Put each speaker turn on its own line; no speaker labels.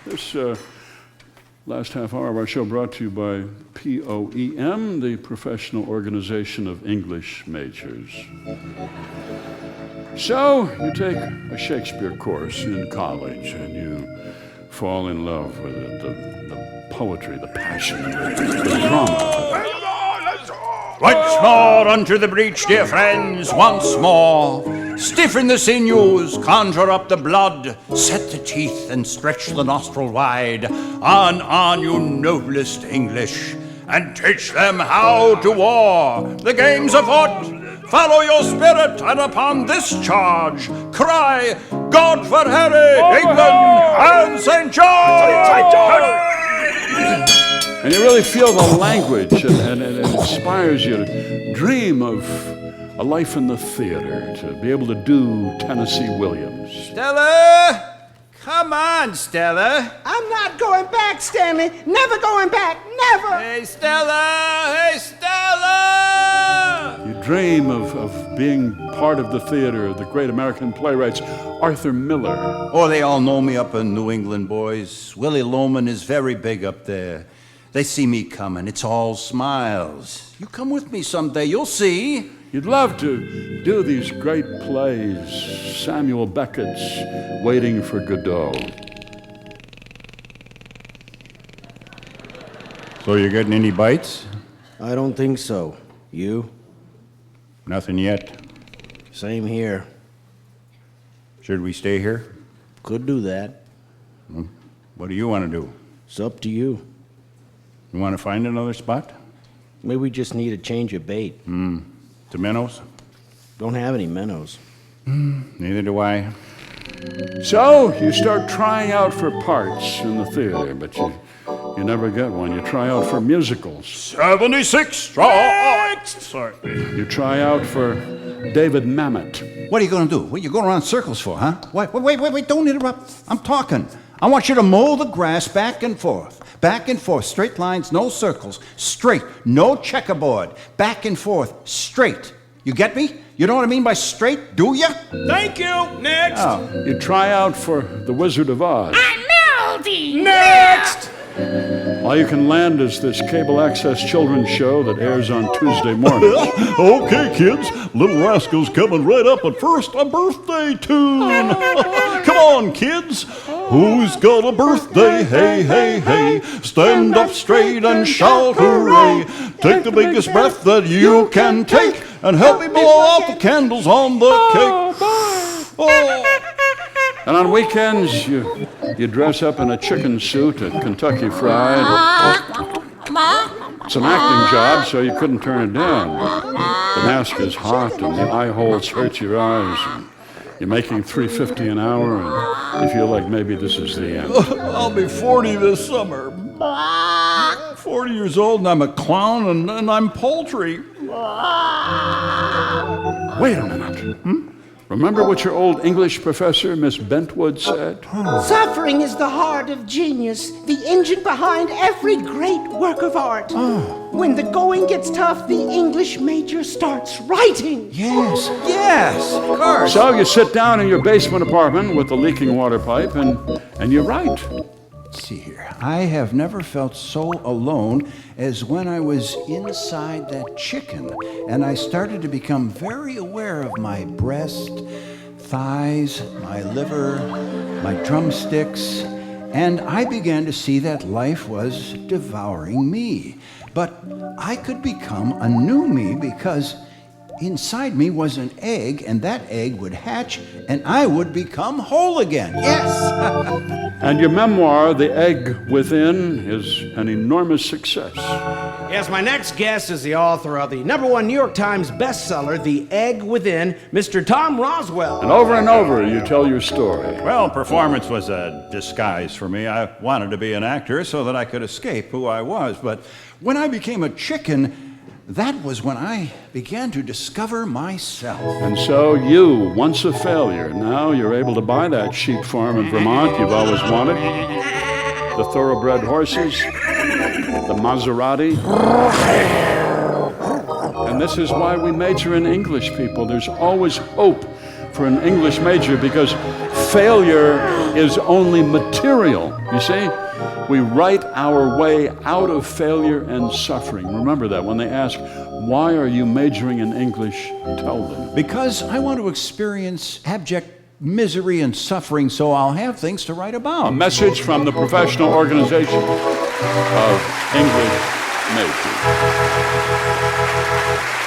This last half hour of our show brought to you by P.O.E.M, the Professional Organization of English Majors. So, you take a Shakespeare course in college and you fall in love with it, the poetry, the passion, the drama.
Once more unto the breach, dear friends, once more. Stiffen the sinews, conjure up the blood, set the teeth and stretch the nostril wide. On, you noblest English, and teach them how to war. The game's afoot. Follow your spirit, and upon this charge, cry, God for Harry, England, and St. George!
And you really feel the language, and it inspires you to dream of a life in the theater, to be able to do Tennessee Williams.
Stella! Come on, Stella.
I'm not going back, Stanley. Never going back. Never.
Hey, Stella! Hey, Stella!
You dream of being part of the theater of the great American playwrights, Arthur Miller.
Oh, they all know me up in New England, boys. Willie Loman is very big up there. They see me coming. It's all smiles. You come with me someday. You'll see.
You'd love to do these great plays, Samuel Beckett's Waiting for Godot.
So you getting any bites?
I don't think so. You?
Nothing yet.
Same here.
Should we stay here?
Could do that.
What do you want to do?
It's up to you.
You want to find another spot?
Maybe we just need a change of bait.
To minnows?
Don't have any minnows.
Neither do I.
So you start trying out for parts in the theater, but you never get one. You try out for musicals.
76 strikes! Sorry.
You try out for David Mamet.
What are you going to do? What are you going around circles for, huh? Wait, don't interrupt. I'm talking. I want you to mow the grass back and forth. Back and forth, straight lines, no circles. Straight, no checkerboard. Back and forth, straight. You get me? You know what I mean by straight, do ya?
Thank you. Next.
Oh, you try out for The Wizard of Oz.
I'm Melody.
Next.
All you can land is this cable access children's show that airs on Tuesday mornings.
Okay, kids, Little Rascal's coming right up, but first, a birthday tune. Come on, kids. Who's got a birthday? Hey, hey, hey. Stand up straight and shout hooray. Take the biggest breath that you can take and help me blow out the candles on the cake. Oh.
And on weekends, you dress up in a chicken suit at Kentucky Fried. It's an acting job, so you couldn't turn it down. The mask is hot, and the eye holes hurt your eyes. And you're making $3.50 an hour, and you feel like maybe this is the end.
I'll be 40 this summer. 40 years old, and I'm a clown, and I'm poultry.
Wait a minute. Remember what your old English professor, Miss Bentwood, said?
Suffering is the heart of genius, the engine behind every great work of art. When the going gets tough, the English major starts writing.
Yes, of course.
So you sit down in your basement apartment with the leaking water pipe, and you write.
Let's see here. I have never felt so alone as when I was inside that chicken, and I started to become very aware of my breast, thighs, my liver, my drumsticks, and I began to see that life was devouring me. But I could become a new me because inside me was an egg, and that egg would hatch, and I would become whole again. Yes!
And your memoir, The Egg Within, is an enormous success.
Yes, my next guest is the author of the #1 New York Times bestseller, The Egg Within, Mr. Tom Roswell.
And over you tell your story.
Well, performance was a disguise for me. I wanted to be an actor so that I could escape who I was. But when I became a chicken, that was when I began to discover myself.
And so you, once a failure, now you're able to buy that sheep farm in Vermont you've always wanted. The thoroughbred horses, the Maserati. And this is why we major in English, people. There's always hope for an English major, because failure is only material. You see? We write our way out of failure and suffering. Remember that. When they ask, why are you majoring in English? Tell them.
Because I want to experience abject misery and suffering, so I'll have things to write about.
A message from the Professional Organization of English Majors.